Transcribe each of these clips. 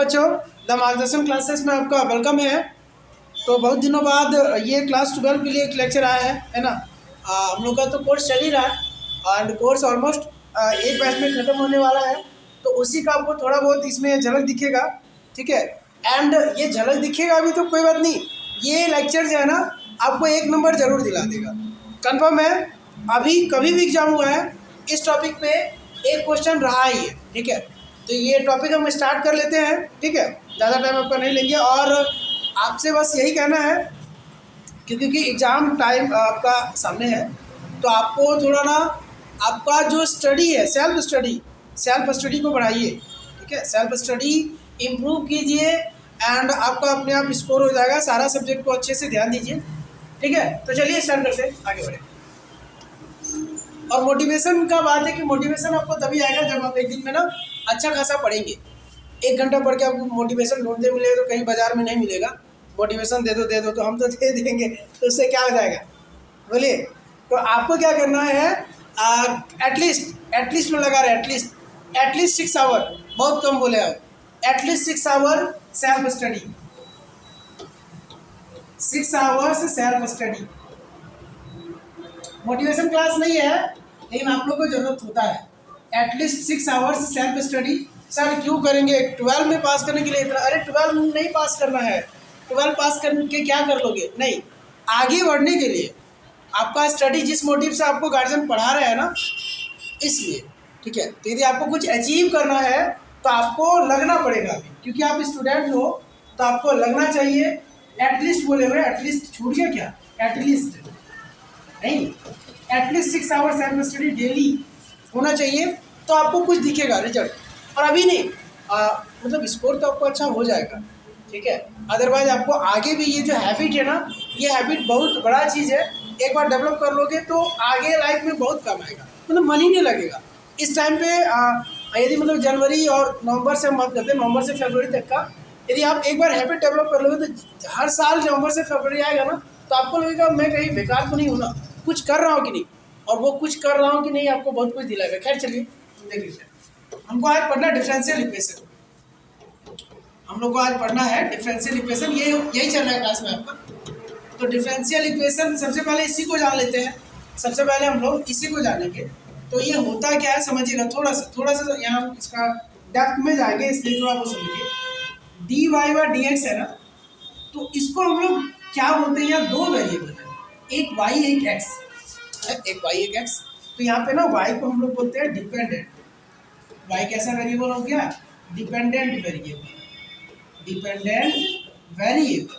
बच्चों, द मार्गदर्शन क्लासेस में आपका वेलकम है। तो बहुत दिनों बाद ये क्लास 12 के लिए एक लेक्चर आया है ना। हम लोग का तो कोर्स चल ही रहा है एंड कोर्स ऑलमोस्ट एक बैच में ख़त्म होने वाला है, तो उसी का आपको थोड़ा बहुत इसमें झलक दिखेगा, ठीक है। एंड ये झलक दिखेगा अभी तो कोई बात नहीं, ये लेक्चर जो है ना आपको 1 नंबर ज़रूर दिला देगा, कंफर्म है। अभी कभी भी एग्जाम हुआ है इस टॉपिक पे एक क्वेश्चन रहा ही है, ठीक है। तो ये टॉपिक हम स्टार्ट कर लेते हैं, ठीक है, ज़्यादा टाइम आपका नहीं लेंगे। और आपसे बस यही कहना है क्योंकि एग्ज़ाम टाइम आपका सामने है, तो आपको थोड़ा ना आपका जो स्टडी है सेल्फ स्टडी को बढ़ाइए, ठीक है। सेल्फ स्टडी इम्प्रूव कीजिए एंड आपका अपने आप स्कोर हो जाएगा। सारा सब्जेक्ट को अच्छे से ध्यान दीजिए, ठीक है। तो चलिए स्टार्ट करते हैं, आगे बढ़े। और मोटिवेशन का बात है कि मोटिवेशन आपको तभी आएगा जब आप एक दिन में ना अच्छा खासा पढ़ेंगे। 1 घंटा पढ़ के आपको मोटिवेशन ढूंढते मिलेगा तो कहीं बाजार में नहीं मिलेगा। मोटिवेशन दे दो तो हम तो दे देंगे, तो उससे क्या हो जाएगा बोलिए। तो आपको क्या करना है, एटलीस्ट में लगा रहे एटलीस्ट 6 आवर, बहुत कम बोले आप, at least 6 hour self study, 6 hours self study. Motivation class नहीं है लेकिन आप लोग को ज़रूरत होता है at least 6 hours self study. Sir क्यों करेंगे 12 में पास करने के लिए इतना? अरे 12 में नहीं पास करना है, 12 पास करके क्या कर लोगे, नहीं, आगे बढ़ने के लिए आपका स्टडी जिस मोटिव से आपको गार्जियन पढ़ा रहे हैं ना, इसलिए, ठीक है। तो यदि आपको कुछ अचीव करना है तो आपको लगना पड़ेगा अभी, क्योंकि आप स्टूडेंट हो तो आपको लगना चाहिए। एटलीस्ट बोले हुए, एटलीस्ट छूट गया क्या, एटलीस्ट नहीं, at least 6 hours self study daily होना चाहिए, तो आपको कुछ दिखेगा रिजल्ट। और अभी नहीं मतलब स्कोर तो आपको अच्छा हो जाएगा, ठीक है। अदरवाइज आपको आगे भी ये जो हैबिट है ना, ये हैबिट बहुत बड़ा चीज़ है। एक बार डेवलप कर लोगे तो आगे लाइफ में बहुत काम आएगा, मतलब मन ही नहीं लगेगा। इस टाइम पे यदि मतलब जनवरी और नवंबर से हम बात करते हैं, नवंबर से फरवरी तक का, यदि आप एक बार हैबिट डेवलप कर लोगे तो हर साल नवंबर से फरवरी आएगा ना, तो आपको लगेगा मैं कहीं बेकार तो नहीं हूँ ना, कुछ कर रहा हूँ कि नहीं, और वो कुछ कर रहा हूँ कि नहीं आपको बहुत कुछ दिलाएगा। खैर चलिए देख लीजिए, हमको आज पढ़ना डिफरेंशियल इक्वेशन, हम लोग को आज पढ़ना है डिफरेंशियल इक्वेशन, ये यही चल रहा है क्लास में आपका। तो डिफरेंशियल इक्वेशन सबसे पहले इसी को जान लेते हैं, सबसे पहले हम लोग इसी को जानेंगे। तो ये होता क्या है समझिएगा, थोड़ा सा यहाँ इसका डेप्थ में जाएंगे, इसलिए थोड़ा वो समझिए। D Y by D x है ना, तो इसको हम लोग क्या बोलते हैं, यहाँ 2 वेरिएबल है, एक वाई एक एक्स, एक वाई एक एक्स। तो यहाँ पे ना वाई को हम लोग बोलते हैं डिपेंडेंट। वाई कैसा वेरिएबल हो गया, डिपेंडेंट वेरिएबल।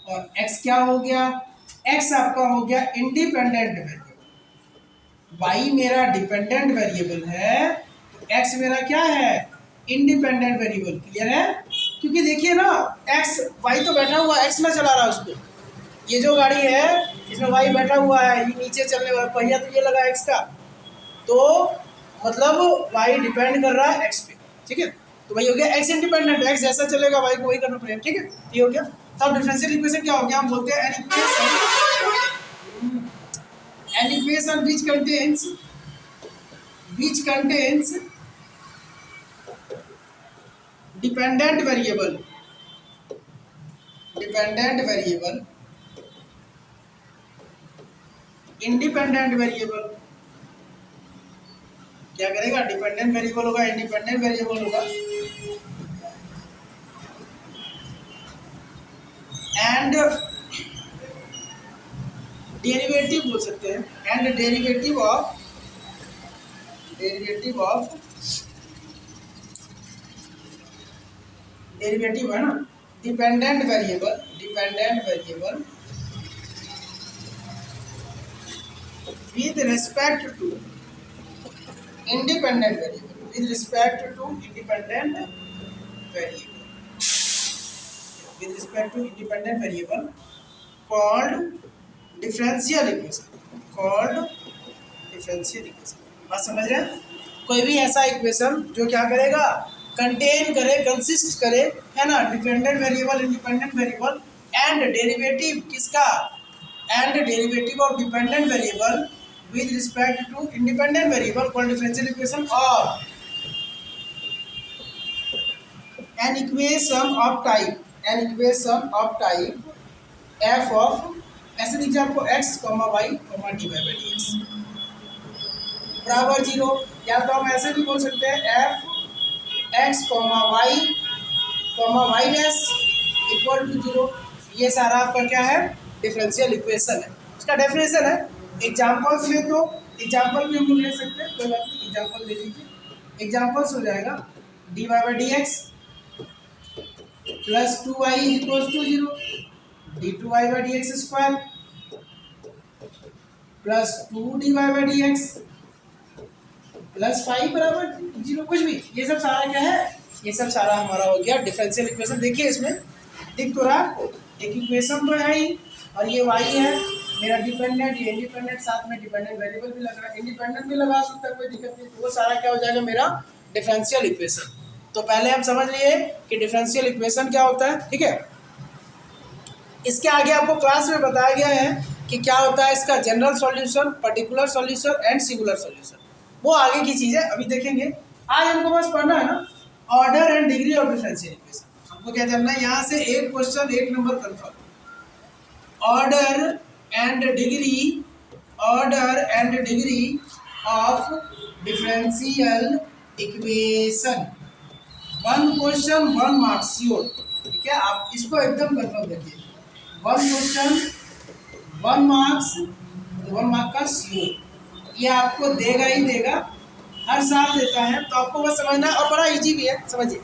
और x क्या हो गया, x आपका हो गया इंडिपेंडेंट वेरिएबल। y मेरा डिपेंडेंट वेरिएबल है, तो x मेरा क्या है, इंडिपेंडेंट वेरिएबल। क्लियर है? क्योंकि देखिए ना x, y तो बैठा हुआ, x ना चला रहा उसको। ये जो गाड़ी है इसमें y बैठा हुआ है, ये नीचे चलने वाला पहिया तो ये लगा x का, तो मतलब y डिपेंड कर रहा है x पे, ठीक है। तो वही हो गया x इंडिपेंडेंट, x जैसा चलेगा y को वही करना पड़ेगा, ठीक है। ये हो गया। तब डिफरेंशियल इक्वेशन क्या हो गया, हम बोलते हैं an equation which contains dependent variable, independent variable। क्या करेगा, डिपेंडेंट वेरिएबल होगा, इंडिपेंडेंट वेरिएबल होगा, एंड डेरिवेटिव बोल सकते हैं, एंड डेरिवेटिव ऑफ डेरिवेटिव है ना, dependent variable with respect to independent variable called differential equation. बात समझ रहे हैं? कोई भी ऐसा इक्वेशन जो क्या करेगा, कंटेन करे, कंसिस्ट करे, है ना, dependent variable, independent variable and derivative किसका, and derivative of dependent variable with respect to independent variable called differential equation, or an equation of type F of, ऐसे दीजिए आपको X comma Y comma D Y by D X बराबर 0, या तो हम ऐसे भी बोल सकते हैं f x comma y dash equal to 0। ये सारा आपका क्या है, डिफरेंशियल इक्वेशन है, इसका डेफिनेशन है। एग्जाम्पल्स में तो एग्जाम्पल भी हम लोग ले सकते हैं, कोई बात नहीं, एग्जाम्पल ले लीजिए। एग्जाम्पल्स हो जाएगा d Y by D x plus 2y equal to 0, d two y by D x square plus 2 dy by D x plus 5 बराबर 0, कुछ भी। ये सब सारा क्या है, ये सब सारा हमारा हो गया डिफरेंशियल इक्वेशन। देखिए इसमें दिख तो रहा, एक इक्वेशन तो है ही, और ये y है मेरा डिपेंडेंट, ये इंडिपेंडेंट, साथ में डिपेंडेंट वेरिएबल भी लगा, इंडिपेंडेंट भी लगा सकता है, कोई दिक्कत नहीं। तो वो सारा क्या हो जाएगा मेरा डिफरेंशियल इक्वेशन। तो पहले हम समझ लिए कि डिफरेंशियल इक्वेशन क्या होता है, ठीक है। इसके आगे आपको क्लास में बताया गया है कि क्या होता है इसका general solution, particular solution and singular solution, वो आगे की चीज़ है, अभी देखेंगे। आज हमको बस पढ़ना है ना order and degree of differential equation. हमको क्या जानना है, यहाँ से एक question 1 number confirm, order and degree of differential equation, 1 question 1 marks sure, ठीक है। आप इसको एकदम कन्फर्म रखिए, 1 क्वेश्चन 1 मार्क्स, 1 मार्क का श्योर, ये आपको देगा ही देगा, हर साल देता है। तो आपको बस समझना है, और बड़ा इजी भी है, समझिए।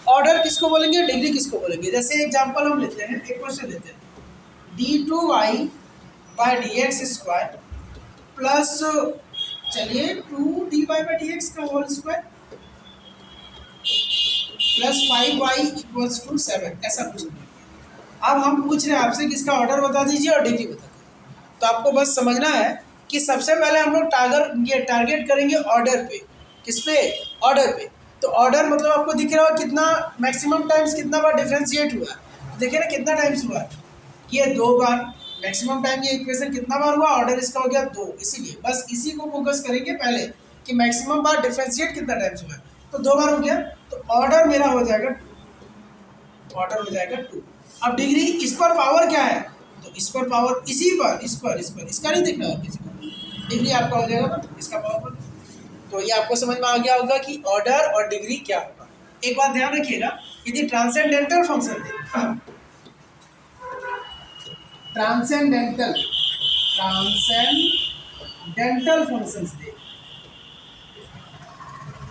ऑर्डर किसको बोलेंगे, डिग्री किसको बोलेंगे। जैसे एग्जांपल हम लेते हैं, एक क्वेश्चन लेते हैं, d2y by D x square plus, चलिए 2 बाई डी एक्स का whole square plus 5y equals to 7, ऐसा कुछ नहीं। अब हम पूछ रहे हैं आपसे कि इसका ऑर्डर बता दीजिए और डिग्री बता दीजिए। तो आपको बस समझना है कि सबसे पहले हम लोग टारगेट करेंगे ऑर्डर पे, किस पे, ऑर्डर पे। तो ऑर्डर मतलब आपको दिख रहा हो कितना मैक्सिमम टाइम्स कितना बार डिफरेंशिएट हुआ, देखिए ना कितना टाइम्स हुआ, ये 2 बार मैक्सिमम टाइम। ये इक्वेशन कितना बार हुआ, ऑर्डर इसका हो गया 2, इसीलिए बस इसी को फोकस करेंगे पहले कि मैक्सिमम बार डिफरेंशिएट कितना टाइम्स हुआ है। तो 2 बार हो गया, तो ऑर्डर मेरा हो जाएगा 2, ऑर्डर हो जाएगा 2। अब डिग्री, इस पर पावर क्या है, तो इस पर पावर, इसी पर, इस पर, इसका नहीं देखना और किसी को, डिग्री आपका हो जाएगा इसका पावर। तो ये आपको समझ में आ गया होगा कि ऑर्डर और डिग्री क्या होगा। एक बात ध्यान रखिएगा, यदि ट्रांसेंडेंटल फंक्शन दे, ट्रांसेंडेंटल फंक्शंस दे,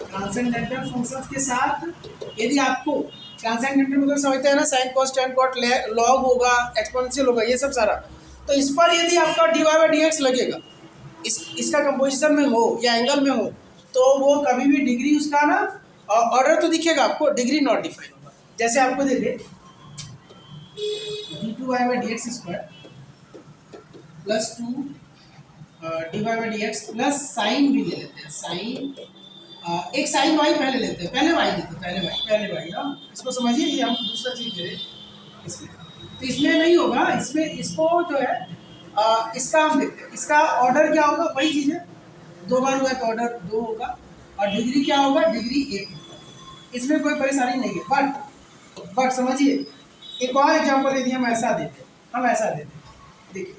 ट्रांसेंडेंटल फंक्शंस के साथ यदि आपको ट्रांसेंडेंटल मतलब समझते हैं ना, sine cos tan cot log होगा, एक्सपोनेंशियल होगा, ये सब सारा। तो इस पर यदि आपका d Y by D x लगेगा, इसका कंपोजिशन में हो या एंगल में हो, तो वो कभी भी डिग्री उसका ना ऑर्डर तो दिखेगा आपको, डिग्री नॉट डिफाइन होगा। जैसे आपको दे दे d2y by D x square plus 2 dy by D x plus sign भी ले लेते हैं, साइन एक साइन वाई पहले लेते हैं, पहले वाई लेते हैं, पहले वाई। हाँ, इसको समझिए, ये हम दूसरा चीज़ दे रहे इसमें, तो इसमें नहीं होगा, इसमें इसको जो है इसका हम देखते हैं, इसका ऑर्डर क्या होगा, वही चीज़ है, 2 बार हुआ तो ऑर्डर 2 होगा, और डिग्री क्या होगा, डिग्री 1 होगा। इसमें कोई परेशानी नहीं है। बट समझिए, एक और एग्जाम्पल यदि हम ऐसा देते हैं, देखिए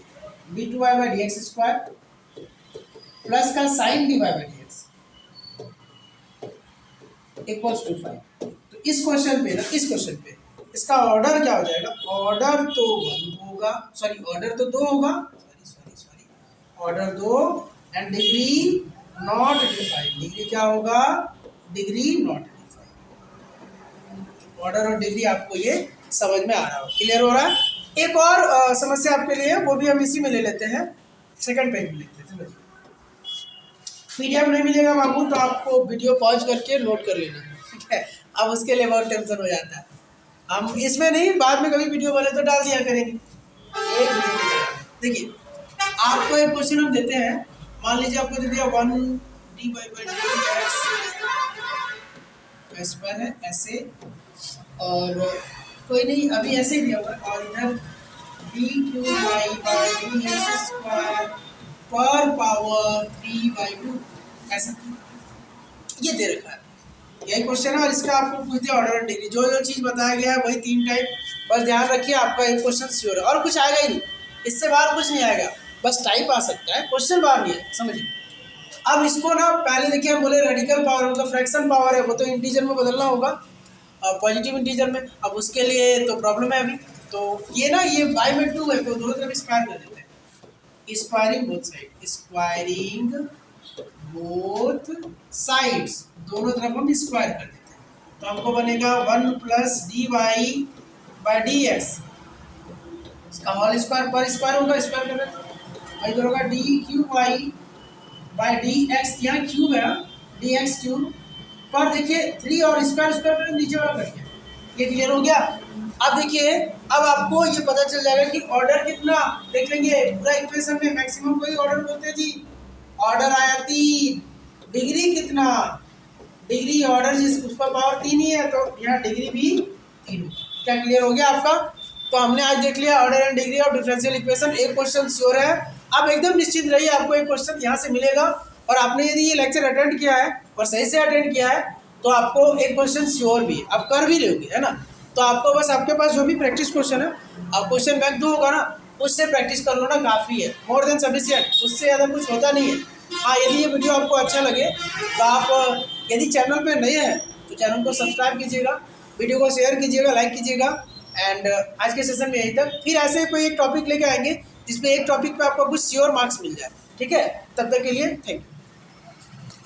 d2y by D x square plus का sine dy by D X equals to 5। तो इस क्वेश्चन पे इसका ऑर्डर क्या हो जाएगा, ऑर्डर तो 1 होगा, सॉरी ऑर्डर तो 2 होगा, sorry order 2 and degree not defined, degree क्या होगा, डिग्री नॉट डिफाइंड। ऑर्डर और डिग्री आपको ये समझ में आ रहा हो, क्लियर हो रहा है। एक और समस्या आपके लिए, वो भी हम इसी में ले लेते हैं, सेकंड पेज में लेते हैं। पीडीएफ नहीं मिलेगा बाबू तो आपको वीडियो पॉज करके नोट कर लेना, ठीक है। अब उसके लिए बहुत टेंशन हो जाता है, हम इसमें नहीं, बाद में कभी वीडियो बने तो डाल दिया करेंगे। एक वीडियो देखिए, आपको एक क्वेश्चन हम देते हैं, मान लीजिए आपको दे दिया 1 D by D x square है ऐसे, और कोई नहीं अभी ऐसे ही दिया हुआ है, और इधर d q y by D x square पर पावर 3/2 ऐसा ये दे रखा है। यही क्वेश्चन है और इसका आपको पूछ दिया ऑर्डर एंड डिग्री, जो जो चीज़ बताया गया है वही 3 टाइप, बस ध्यान रखिए आपका एक क्वेश्चन श्योर है और कुछ आएगा ही नहीं, इससे बाहर कुछ नहीं आएगा, बस टाइप आ सकता है, क्वेश्चन बाहर नहीं है, समझिए। अब इसको ना पहले देखिए हम बोले रेडिकल पावर मतलब फ्रैक्शन पावर है, वो तो इंटीजर में बदलना होगा पॉजिटिव इंटीजर में, अब उसके लिए तो प्रॉब्लम है अभी, तो ये ना ये y में 2 है तो दोनों तरफ स्क्वायर कर देते हैं, squaring both side, squaring both sides, दोनों तरफ हम स्क्वायर कर देते हैं, तो हमको बनेगा 1 plus d Y by D x, इसका होल स्क्वायर पर स्क्वायर होगा, स्क्वायर कर देते हैं, इधर होगा d cube y by D x, यहाँ क्यूब है डी एक्स क्यूब पर देखिए 3 और स्क्वायर स्क्वायर कर नीचे वाला कर दिया, ये क्लियर हो गया। अब देखिए अब आपको ये पता चल जाएगा कि ऑर्डर कितना, देख लेंगे पूरा इक्वेशन में मैक्सिमम को ही ऑर्डर बोलते हैं जी, ऑर्डर आया 3, डिग्री कितना, डिग्री ऑर्डर जिस उस पर पावर 3 ही है तो यहाँ डिग्री भी 3 होगा, क्या क्लियर हो गया आपका। तो हमने आज देख लिया order and degree of differential equation, एक क्वेश्चन श्योर है, आप एकदम निश्चित रहिए आपको एक क्वेश्चन यहाँ से मिलेगा, और आपने यदि ये लेक्चर अटेंड किया है और सही से अटेंड किया है तो आपको एक क्वेश्चन श्योर भी आप कर भी लोगे, है ना। तो आपको बस आपके पास जो भी प्रैक्टिस क्वेश्चन है, आप क्वेश्चन बैंक 2 होगा ना उससे प्रैक्टिस कर लो ना, काफ़ी है, मोर देन सफिशिएंट, उससे ज़्यादा कुछ होता नहीं है। हाँ यदि ये वीडियो आपको अच्छा लगे तो आप यदि चैनल पे नए हैं तो चैनल को सब्सक्राइब कीजिएगा, वीडियो को शेयर कीजिएगा, लाइक कीजिएगा, एंड आज के सेशन में यहीं तक, फिर ऐसे कोई एक टॉपिक लेके आएंगे जिसमें एक टॉपिक पे आपको कुछ श्योर मार्क्स मिल जाए, ठीक है। तब तक के लिए थैंक यू।